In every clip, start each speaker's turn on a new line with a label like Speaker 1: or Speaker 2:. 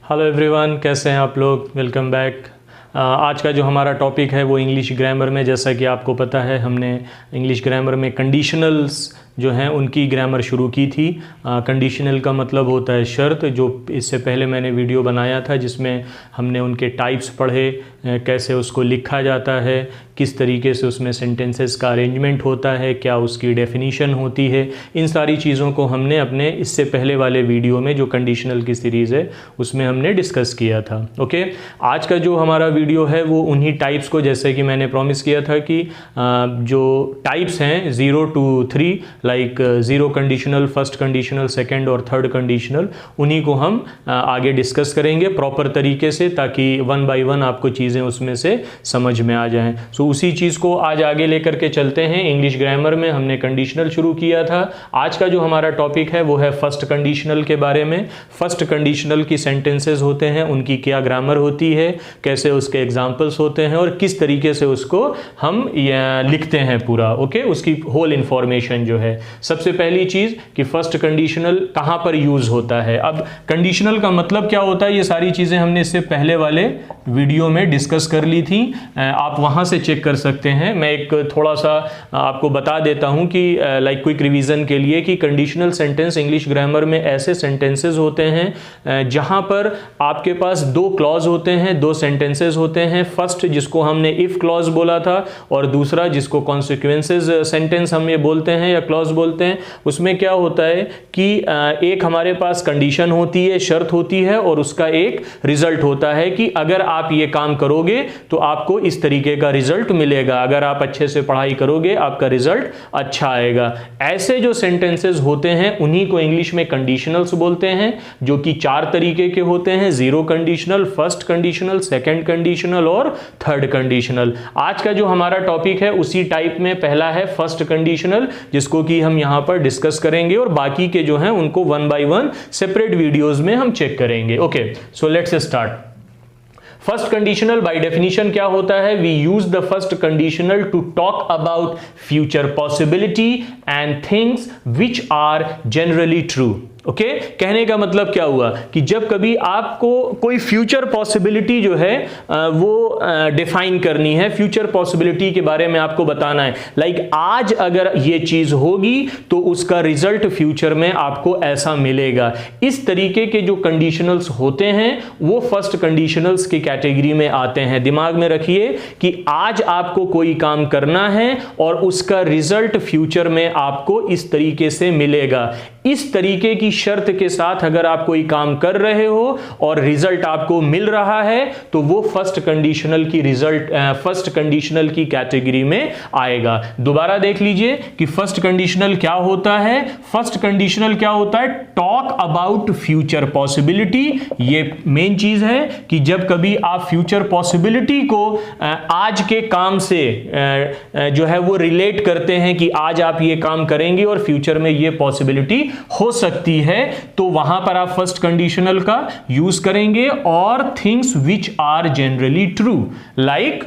Speaker 1: Hello everyone, कैसे हैं आप लोग। Welcome back. आज का जो हमारा टॉपिक है वो इंग्लिश ग्रामर में, जैसा कि आपको पता है हमने इंग्लिश ग्रामर में कंडीशनल्स जो हैं उनकी ग्रामर शुरू की थी। कंडीशनल का मतलब होता है शर्त, जो इससे पहले मैंने वीडियो बनाया था जिसमें हमने उनके टाइप्स पढ़े, कैसे उसको लिखा जाता है, किस तरीके से उसमें सेंटेंसेस का अरेंजमेंट होता है, क्या उसकी डेफिनीशन होती है। इन सारी चीज़ों को हमने अपने इससे पहले वाले वीडियो में, जो कंडीशनल की सीरीज़ है, उसमें हमने डिस्कस किया था। ओके, आज का जो हमारा वीडियो है वो उन्हीं टाइप्स को, जैसे कि मैंने प्रॉमिस किया था कि जो टाइप्स हैं 0 to 3, like 0 conditional, first conditional, second और थर्ड कंडीशनल, उन्हीं को हम आगे डिस्कस करेंगे प्रॉपर तरीके से, ताकि वन बाय वन आपको चीज़ें उसमें से समझ में आ जाएं। सो उसी चीज़ को आज आगे लेकर के चलते हैं। इंग्लिश ग्रामर में हमने कंडीशनल शुरू किया था। आज का जो हमारा टॉपिक है वो है फर्स्ट कंडीशनल के बारे में। फर्स्ट कंडीशनल की सेंटेंसेस होते हैं, उनकी क्या ग्रामर होती है, कैसे उसके एग्जाम्पल्स होते हैं और किस तरीके से उसको हम लिखते हैं पूरा। ओके, उसकी होल इंफॉर्मेशन जो है। सबसे पहली चीज़ कि फर्स्ट कंडीशनल कहाँ पर यूज़ होता है। अब कंडीशनल का मतलब क्या होता है, ये सारी चीज़ें हमने इससे पहले वाले वीडियो में डिस्कस कर ली थी, आप वहाँ से चेक कर सकते हैं। मैं एक थोड़ा सा आपको बता देता हूँ कि लाइक क्विक रिवीजन के लिए, कि कंडीशनल सेंटेंस इंग्लिश ग्रामर में ऐसे सेंटेंसेस होते हैं जहाँ पर आपके पास दो क्लॉज होते हैं, दो सेंटेंसेस होते हैं। फर्स्ट जिसको हमने इफ क्लॉज बोला था, और दूसरा जिसको कॉन्सिक्वेंसेस सेंटेंस हम ये बोलते हैं या क्लॉज बोलते हैं। उसमें क्या होता है कि एक हमारे पास कंडीशन होती है, शर्त होती है, और उसका एक रिजल्ट होता है कि अगर आप ये काम करोगे तो आपको इस तरीके का रिजल्ट मिलेगा, अगर आप अच्छे से पढ़ाई करोगे आपका रिजल्ट अच्छा आएगा। ऐसे जो सेंटेंसेस होते हैं उन्हीं को इंग्लिश में कंडीशनल्स बोलते हैं, जो कि 4 तरीके के होते हैं: 0 conditional, first conditional, second conditional और थर्ड कंडीशनल। आज का जो हमारा टॉपिक है उसी टाइप में पहला है फर्स्ट कंडीशनल, जिसको कि हम यहां पर डिस्कस करेंगे, और बाकी के जो हैं उनको one by one separate videos में हम चेक करेंगे। Okay, so let's start. First conditional by definition क्या होता है? We use the first conditional to talk about future possibility and things which are generally true. Okay, कहने का मतलब क्या हुआ कि जब कभी आपको कोई फ्यूचर पॉसिबिलिटी जो है वो डिफाइन करनी है, फ्यूचर पॉसिबिलिटी के बारे में आपको बताना है, लाइक आज अगर ये चीज होगी तो उसका रिजल्ट फ्यूचर में आपको ऐसा मिलेगा। इस तरीके के जो कंडीशनल्स होते हैं वो फर्स्ट कंडीशनल्स की कैटेगरी में आते हैं। दिमाग में रखिए कि आज आपको कोई काम करना है और उसका रिजल्ट फ्यूचर में आपको इस तरीके से मिलेगा। इस तरीके की शर्त के साथ अगर आप कोई काम कर रहे हो और रिजल्ट आपको मिल रहा है तो वो फर्स्ट कंडीशनल की रिजल्ट फर्स्ट कंडीशनल की कैटेगरी में आएगा। दोबारा देख लीजिए कि फर्स्ट कंडीशनल क्या होता है। फर्स्ट कंडीशनल क्या होता है? Talk about future possibility. ये मेन चीज है कि जब कभी आप फ्यूचर पॉसिबिलिटी को आज के काम से जो है वो रिलेट करते हैं कि आज आप ये काम करेंगे और फ्यूचर में ये पॉसिबिलिटी हो सकती है, तो वहां पर आप फर्स्ट कंडीशनल का यूज करेंगे। और things which are generally true, like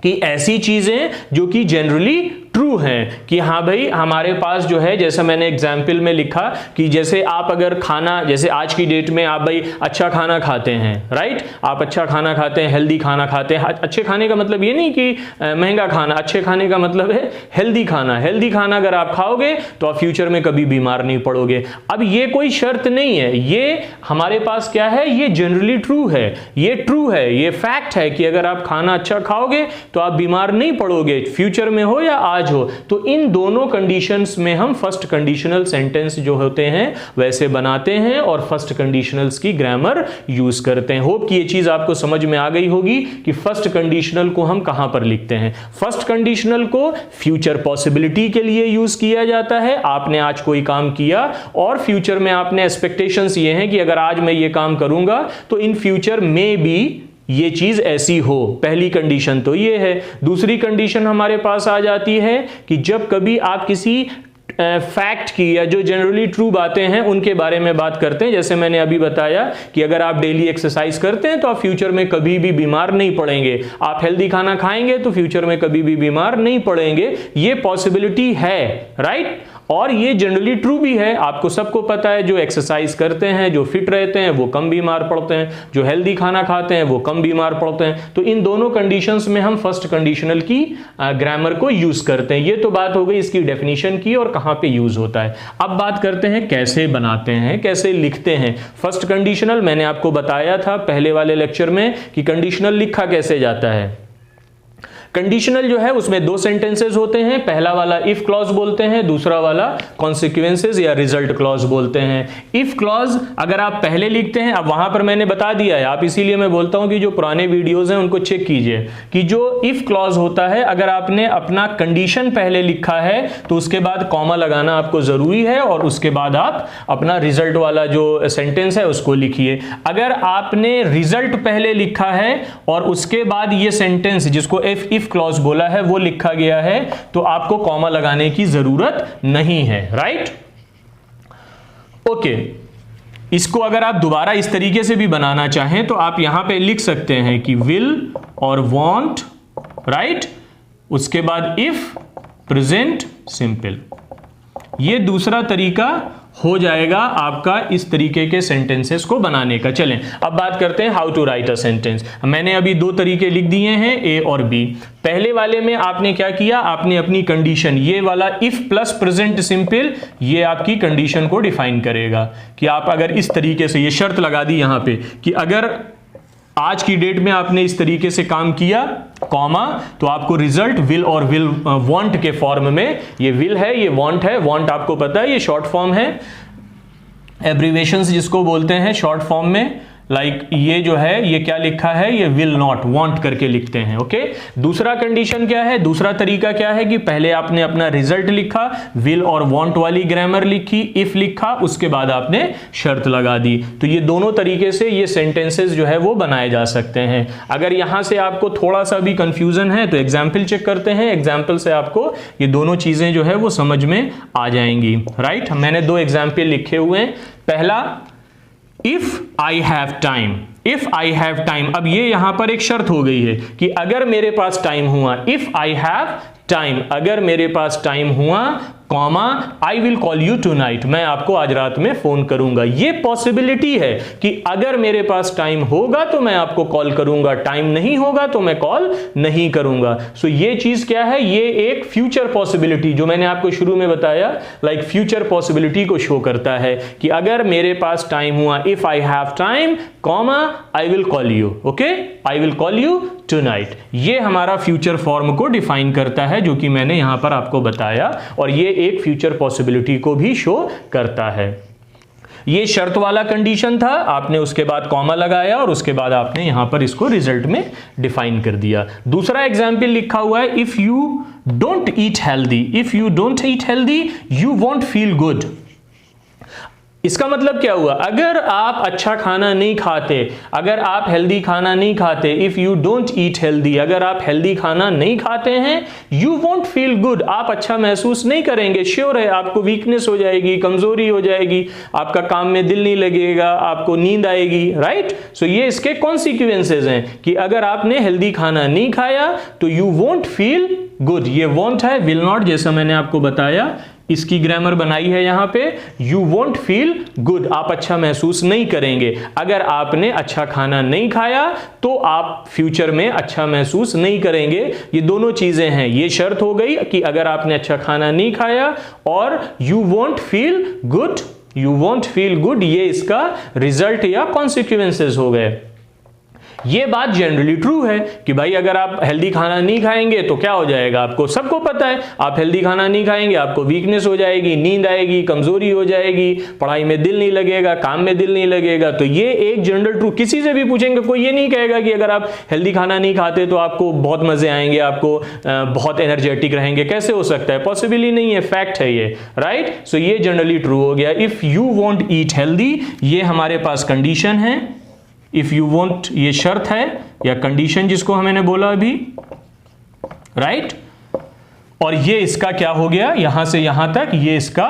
Speaker 1: कि ऐसी चीजें जो कि जनरली ट्रू हैं, कि हाँ भाई हमारे पास जो है, जैसा मैंने एग्जाम्पल में लिखा कि जैसे आप अगर खाना, जैसे आज की डेट में आप भाई अच्छा खाना खाते हैं, राइट, आप अच्छा खाना खाते हैं, हेल्दी खाना खाते हैं। अच्छे खाने का मतलब ये नहीं कि महंगा खाना, अच्छे खाने का मतलब है हेल्दी खाना। हेल्दी खाना अगर आप खाओगे तो आप फ्यूचर में कभी बीमार नहीं पड़ोगे। अब ये कोई शर्त नहीं है, ये हमारे पास क्या है, ये जनरली ट्रू है, ये ट्रू है, ये फैक्ट है कि अगर आप खाना अच्छा खाओगे तो आप बीमार नहीं पड़ोगे, फ्यूचर में हो या आज हो। तो इन दोनों कंडीशंस में हम फर्स्ट कंडीशनल सेंटेंस जो होते हैं वैसे बनाते हैं और फर्स्ट कंडीशनल्स की ग्रामर यूज करते हैं। होप कि ये चीज आपको समझ में आ गई होगी कि फर्स्ट कंडीशनल को हम कहां पर लिखते हैं। फर्स्ट कंडीशनल को फ्यूचर पॉसिबिलिटी के लिए यूज किया जाता है। आपने आज कोई काम किया और फ्यूचर में आपने एक्सपेक्टेशंस ये हैं कि अगर आज मैं ये काम करूंगा तो इन फ्यूचर में भी ये चीज ऐसी हो। पहली कंडीशन तो ये है। दूसरी कंडीशन हमारे पास आ जाती है कि जब कभी आप किसी फैक्ट की या जो जनरली ट्रू बातें हैं उनके बारे में बात करते हैं। जैसे मैंने अभी बताया कि अगर आप डेली एक्सरसाइज करते हैं तो आप फ्यूचर में कभी भी बीमार नहीं पड़ेंगे। आप हेल्दी खाना खाएंगे तो फ्यूचर में कभी भी बीमार नहीं पड़ेंगे। ये पॉसिबिलिटी है, राइट। और ये जनरली ट्रू भी है। आपको सबको पता है जो एक्सरसाइज करते हैं, जो फिट रहते हैं, वो कम बीमार पड़ते हैं, जो हेल्दी खाना खाते हैं वो कम बीमार पड़ते हैं। तो इन दोनों कंडीशंस में हम फर्स्ट कंडीशनल की ग्रामर को यूज करते हैं। ये तो बात हो गई इसकी डेफिनेशन की और कहां पे यूज होता है। अब बात करते हैं कैसे बनाते हैं, कैसे लिखते हैं। फर्स्ट कंडीशनल मैंने आपको बताया था पहले वाले लेक्चर में कि कंडीशनल लिखा कैसे जाता है। कंडीशनल जो है उसमें दो सेंटेंसेस होते हैं, पहला वाला इफ क्लॉज बोलते हैं, दूसरा वाला कॉन्सिक्वेंसेस या रिजल्ट क्लॉज बोलते हैं। इफ क्लॉज अगर आप पहले लिखते हैं, अब वहां पर मैंने बता दिया है, आप इसीलिए मैं बोलता हूं कि जो पुराने वीडियोस हैं उनको चेक कीजिए कि जो इफ क्लॉज होता है, अगर आपने अपना कंडीशन पहले लिखा है तो उसके बाद कॉमा लगाना आपको जरूरी है और उसके बाद आप अपना रिजल्ट वाला जो सेंटेंस है उसको लिखिए। अगर आपने रिजल्ट पहले लिखा है और उसके बाद ये सेंटेंस जिसको इफ क्लॉज बोला है वो लिखा गया है तो आपको कॉमा लगाने की जरूरत नहीं है, राइट? ओके, इसको अगर आप दोबारा इस तरीके से भी बनाना चाहें तो आप यहां पे लिख सकते हैं कि विल और वांट, राइट? उसके बाद इफ प्रेजेंट सिंपल। ये दूसरा तरीका हो जाएगा आपका इस तरीके के सेंटेंसेस को बनाने का। चलें अब बात करते हैं how to write a sentence. मैंने अभी दो तरीके लिख दिए हैं, ए और बी। पहले वाले में आपने क्या किया, आपने अपनी कंडीशन, ये वाला इफ प्लस प्रेजेंट सिंपल, ये आपकी कंडीशन को डिफाइन करेगा कि आप अगर इस तरीके से ये शर्त लगा दी यहां पे कि अगर आज की डेट में आपने इस तरीके से काम किया कॉमा तो आपको रिजल्ट विल और विल वांट के फॉर्म में, ये विल है, ये वांट है। वांट आपको पता है ये शॉर्ट फॉर्म है, एब्रीवेशंस जिसको बोलते हैं शॉर्ट फॉर्म में। लाइक ये जो है ये क्या लिखा है, ये विल नॉट, वांट करके लिखते हैं। ओके, दूसरा कंडीशन क्या है, दूसरा तरीका क्या है कि पहले आपने अपना रिजल्ट लिखा, विल और वांट वाली ग्रामर लिखी, इफ लिखा, उसके बाद आपने शर्त लगा दी। तो ये दोनों तरीके से ये सेंटेंसेस जो है वो बनाए जा सकते हैं। अगर यहां से आपको थोड़ा सा भी कंफ्यूजन है तो एग्जाम्पल चेक करते हैं, एग्जाम्पल से आपको ये दोनों चीजें जो है वो समझ में आ जाएंगी, राइट? मैंने दो एग्जाम्पल लिखे हुए हैं। पहला, if I have time, if I have time. अब ये यहां पर एक शर्त हो गई है कि अगर मेरे पास टाइम हुआ, इफ आई हैव टाइम, अगर मेरे पास टाइम हुआ comma I will call you tonight, मैं आपको आज रात में फोन करूंगा। ये पॉसिबिलिटी है कि अगर मेरे पास टाइम होगा तो मैं आपको कॉल करूंगा, टाइम नहीं होगा तो मैं कॉल नहीं करूंगा। सो ये चीज क्या है, ये एक फ्यूचर पॉसिबिलिटी जो मैंने आपको शुरू में बताया, लाइक फ्यूचर पॉसिबिलिटी को शो करता है कि अगर मेरे पास टाइम हुआ, if I have time comma I will call you, okay, I will call you tonight. ये हमारा फ्यूचर फॉर्म को डिफाइन करता है जो कि मैंने यहां पर आपको बताया, और ये एक फ्यूचर पॉसिबिलिटी को भी शो करता है। ये शर्त वाला कंडीशन था, आपने उसके बाद कॉमा लगाया और उसके बाद आपने यहां पर इसको रिजल्ट में डिफाइन कर दिया। दूसरा एग्जाम्पल लिखा हुआ है, if you don't eat healthy, if you don't eat healthy you won't feel good. इसका मतलब क्या हुआ, अगर आप अच्छा खाना नहीं खाते, अगर आप हेल्दी खाना नहीं खाते, if you don't eat healthy, अगर आप हेल्दी खाना नहीं खाते हैं, यू वोंट फील गुड, आप अच्छा महसूस नहीं करेंगे। श्योर है आपको वीकनेस हो जाएगी, कमजोरी हो जाएगी, आपका काम में दिल नहीं लगेगा, आपको नींद आएगी, राइट? सो ये इसके कॉन्सिक्वेंसेज हैं कि अगर आपने हेल्दी खाना नहीं खाया तो यू वोंट फील गुड। ये वोंट है, विल नॉट, जैसा मैंने आपको बताया इसकी ग्रामर बनाई है यहां पे, यू वोंट फील गुड, आप अच्छा महसूस नहीं करेंगे। अगर आपने अच्छा खाना नहीं खाया तो आप फ्यूचर में अच्छा महसूस नहीं करेंगे। ये दोनों चीजें हैं, ये शर्त हो गई कि अगर आपने अच्छा खाना नहीं खाया, और you won't feel good, you won't feel good, ये इसका रिजल्ट या कॉन्सिक्वेंसेस हो गए। ये बात जनरली ट्रू है कि भाई अगर आप हेल्दी खाना नहीं खाएंगे तो क्या हो जाएगा, आपको सबको पता है, आप हेल्दी खाना नहीं खाएंगे आपको वीकनेस हो जाएगी, नींद आएगी, कमजोरी हो जाएगी, पढ़ाई में दिल नहीं लगेगा, काम में दिल नहीं लगेगा। तो ये एक जनरल ट्रू, किसी से भी पूछेंगे कोई ये नहीं कहेगा कि अगर आप हेल्दी खाना नहीं खाते तो आपको बहुत मजे आएंगे, आपको बहुत एनर्जेटिक रहेंगे। कैसे हो सकता है, पॉसिबल ही नहीं है, फैक्ट है ये, राइट? सो ये जनरली ट्रू हो गया। If you won't eat healthy, ये हमारे पास कंडीशन है, इफ यू वोंट ये शर्त है या कंडीशन जिसको हमने बोला अभी, राइट? और ये इसका क्या हो गया, यहां से यहां तक ये इसका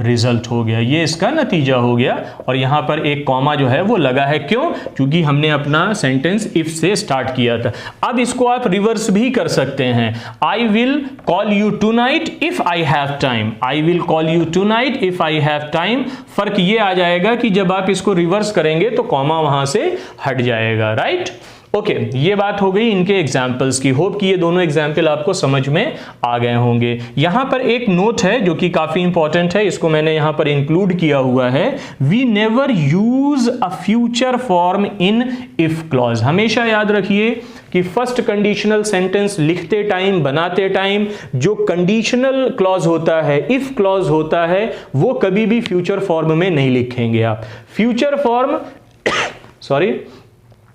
Speaker 1: रिजल्ट हो गया, ये इसका नतीजा हो गया। और यहां पर एक कॉमा जो है वो लगा है, क्यों? क्योंकि हमने अपना सेंटेंस इफ से स्टार्ट किया था। अब इसको आप रिवर्स भी कर सकते हैं। I will call you tonight if I have time, I will call you tonight if I have time. फर्क ये आ जाएगा कि जब आप इसको रिवर्स करेंगे तो कॉमा वहां से हट जाएगा, राइट? ओके, ये बात हो गई इनके एग्जाम्पल्स की। होप कि ये दोनों एग्जाम्पल आपको समझ में आ गए होंगे। यहां पर एक नोट है जो कि काफी इंपॉर्टेंट है, इसको मैंने यहां पर इंक्लूड किया हुआ है। We never use a future form in if clause. हमेशा याद रखिए कि फर्स्ट कंडीशनल सेंटेंस लिखते टाइम, बनाते टाइम जो कंडीशनल क्लॉज होता है, इफ क्लॉज होता है, वो कभी भी फ्यूचर फॉर्म में नहीं लिखेंगे आप। फ्यूचर फॉर्म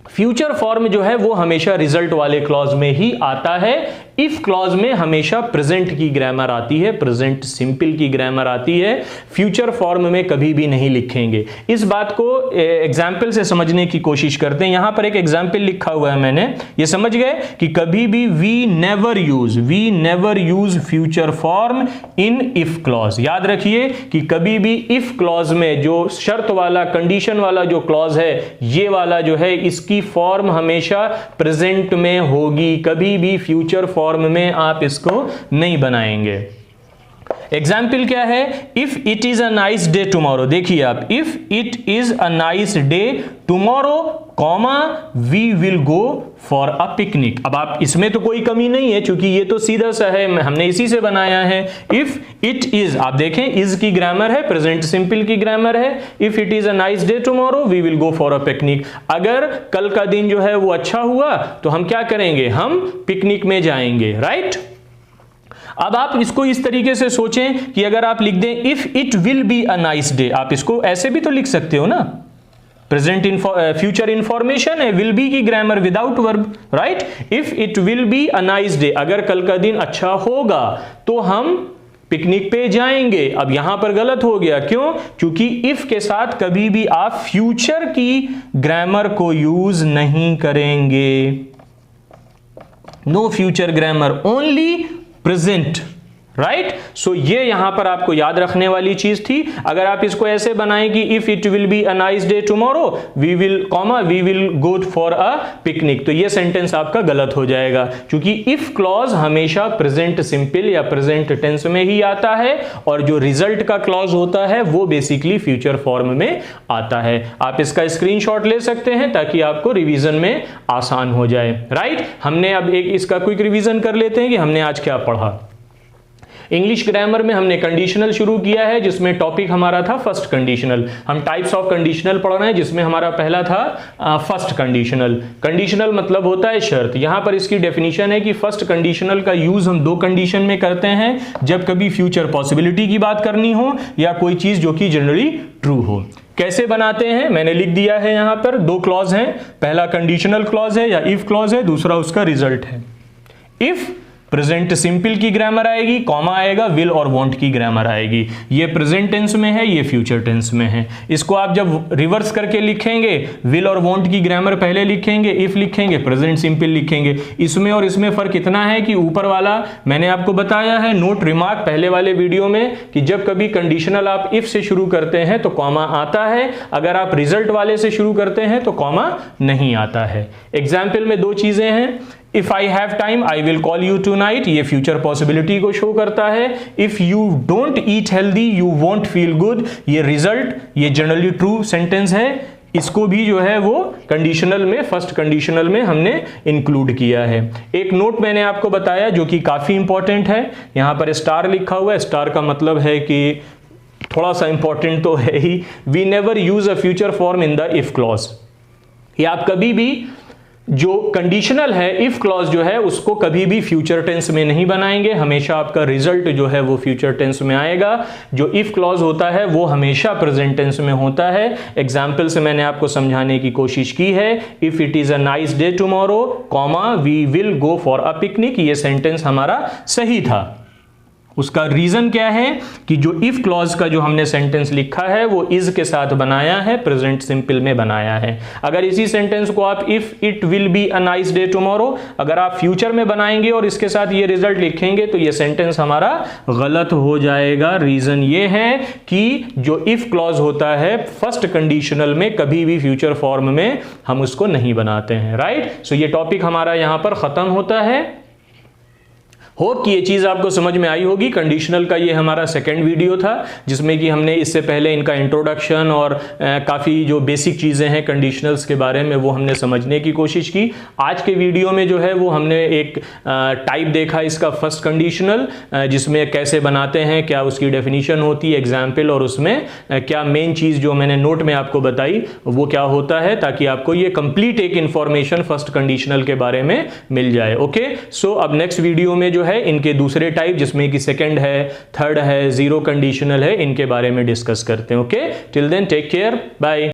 Speaker 1: फ्यूचर फॉर्म जो है वो हमेशा रिजल्ट वाले क्लॉज में ही आता है। इफ क्लॉज में हमेशा प्रेजेंट की ग्रामर आती है, प्रेजेंट सिंपल की ग्रामर आती है, फ्यूचर फॉर्म में कभी भी नहीं लिखेंगे। इस बात को एग्जाम्पल से समझने की कोशिश करते हैं। यहां पर एक एग्जाम्पल लिखा हुआ है मैंने, ये समझ गए कि कभी भी we never use future form in if clause. याद रखिए कि कभी भी इफ क्लॉज में जो शर्त वाला, कंडीशन वाला जो क्लॉज है, ये वाला जो है, इसकी फॉर्म हमेशा प्रेजेंट में होगी, कभी भी फ्यूचर फॉर्म में आप इसको नहीं बनाएंगे। एग्जाम्पल क्या है? If it is a nice day tomorrow. देखिए आप, if it is a nice day tomorrow comma we will go for a picnic. अब आप इसमें तो कोई कमी नहीं है क्योंकि ये तो सीधा सा है, हमने इसी से बनाया है। इफ इट इज, आप देखें इज की ग्रामर है, प्रेजेंट सिंपल की ग्रामर है। If it is a nice day tomorrow we will go for a picnic. अगर कल का दिन जो है वो अच्छा हुआ तो हम क्या करेंगे? हम पिकनिक में जाएंगे, राइट? अब आप इसको इस तरीके से सोचें कि अगर आप लिख दें if it will be a nice day, आप इसको ऐसे भी तो लिख सकते हो ना, प्रेजेंट फ्यूचर इंफॉर्मेशन है, विल बी की grammar without verb, right? If it will be a nice day, अगर कल का दिन अच्छा होगा तो हम पिकनिक पे जाएंगे। अब यहां पर गलत हो गया, क्यों? क्योंकि इफ के साथ कभी भी आप फ्यूचर की ग्रामर को यूज नहीं करेंगे। No future grammar, only present, right? So ये यहां पर आपको याद रखने वाली चीज थी। अगर आप इसको ऐसे बनाएं कि if it will be a nice day tomorrow we will go for a picnic, तो ये सेंटेंस आपका गलत हो जाएगा क्योंकि इफ क्लॉज हमेशा प्रेजेंट सिंपल या प्रेजेंट टेंस में ही आता है और जो रिजल्ट का क्लॉज होता है वो बेसिकली फ्यूचर फॉर्म में आता है। आप इसका स्क्रीनशॉट ले सकते हैं ताकि आपको रिवीजन में आसान हो जाए, राइट? हमने अब एक इसका क्विक रिवीजन कर लेते हैं कि हमने आज क्या पढ़ा। इंग्लिश ग्रामर में हमने कंडीशनल शुरू किया है जिसमें टॉपिक हमारा था फर्स्ट कंडीशनल। हम टाइप्स ऑफ कंडीशनल पढ़ रहे हैं जिसमें हमारा पहला था फर्स्ट कंडीशनल। कंडीशनल मतलब होता है शर्त। यहां पर इसकी डेफिनेशन है कि फर्स्ट कंडीशनल का यूज हम दो कंडीशन में करते हैं, जब कभी फ्यूचर पॉसिबिलिटी की बात करनी हो या कोई चीज जो कि जनरली ट्रू हो। कैसे बनाते हैं मैंने लिख दिया है, यहां पर दो क्लॉज हैं, पहला कंडीशनल क्लॉज है या इफ क्लॉज है, दूसरा उसका रिजल्ट है। इफ प्रेजेंट सिंपल की ग्रामर आएगी, कॉमा आएगा, विल और वांट की ग्रामर आएगी। ये प्रेजेंट टेंस में है, ये फ्यूचर टेंस में है। इसको आप जब रिवर्स करके लिखेंगे, विल और वांट की ग्रामर पहले लिखेंगे, इफ लिखेंगे, प्रेजेंट सिंपल लिखेंगे। इसमें और इसमें फर्क इतना है कि ऊपर वाला मैंने आपको बताया है नोट रिमार्क पहले वाले वीडियो में कि जब कभी कंडीशनल आप इफ से शुरू करते हैं तो कॉमा आता है, अगर आप रिजल्ट वाले से शुरू करते हैं तो कॉमा नहीं आता है। एग्जाम्पल में दो चीजें हैं, if I have time I will call you tonight, ये फ्यूचर पॉसिबिलिटी को शो करता है। If you don't eat healthy you won't feel good, ये रिजल्ट, ये जनरली ट्रू सेंटेंस है। इसको भी जो है वो कंडीशनल में, फर्स्ट कंडीशनल में हमने इंक्लूड किया है। एक नोट मैंने आपको बताया जो कि काफी इंपॉर्टेंट है, यहां पर स्टार लिखा हुआ है। स्टार का मतलब है कि थोड़ा सा इंपॉर्टेंट तो है ही। We never use a future form in the if clause. ये आप कभी भी जो कंडीशनल है इफ क्लॉज जो है उसको कभी भी फ्यूचर टेंस में नहीं बनाएंगे, हमेशा आपका रिजल्ट जो है वो फ्यूचर टेंस में आएगा। जो इफ क्लॉज होता है वो हमेशा प्रेजेंट टेंस में होता है। एग्जाम्पल से मैंने आपको समझाने की कोशिश की है। If it is a nice day tomorrow comma we will go for a picnic, ये सेंटेंस हमारा सही था। उसका रीजन क्या है कि जो इफ क्लॉज का जो हमने सेंटेंस लिखा है वो इज के साथ बनाया है, प्रेजेंट सिंपल में बनाया है। अगर इसी सेंटेंस को आप if it will be a nice day tomorrow अगर आप फ्यूचर में बनाएंगे और इसके साथ ये रिजल्ट लिखेंगे तो ये सेंटेंस हमारा गलत हो जाएगा। रीजन ये है कि जो इफ क्लॉज होता है फर्स्ट कंडीशनल में कभी भी फ्यूचर फॉर्म में हम उसको नहीं बनाते हैं, राइट। सो ये टॉपिक हमारा यहां पर खत्म होता है। होप कि ये चीज़ आपको समझ में आई होगी। कंडीशनल का ये हमारा सेकंड वीडियो था जिसमें कि हमने इससे पहले इनका इंट्रोडक्शन और काफ़ी जो बेसिक चीज़ें हैं कंडीशनल्स के बारे में वो हमने समझने की कोशिश की। आज के वीडियो में जो है वो हमने एक टाइप देखा इसका फर्स्ट कंडीशनल, जिसमें कैसे बनाते हैं, क्या उसकी डेफिनीशन होती है, एग्जाम्पल, और उसमें क्या मेन चीज़ जो मैंने नोट में आपको बताई वो क्या होता है, ताकि आपको ये कंप्लीट एक इंफॉर्मेशन फर्स्ट कंडीशनल के बारे में मिल जाए। ओके, सो अब नेक्स्ट वीडियो में जो है इनके दूसरे टाइप जिसमें कि सेकंड है, थर्ड है, जीरो कंडीशनल है, इनके बारे में डिस्कस करते हैं। Okay, till then take care, bye.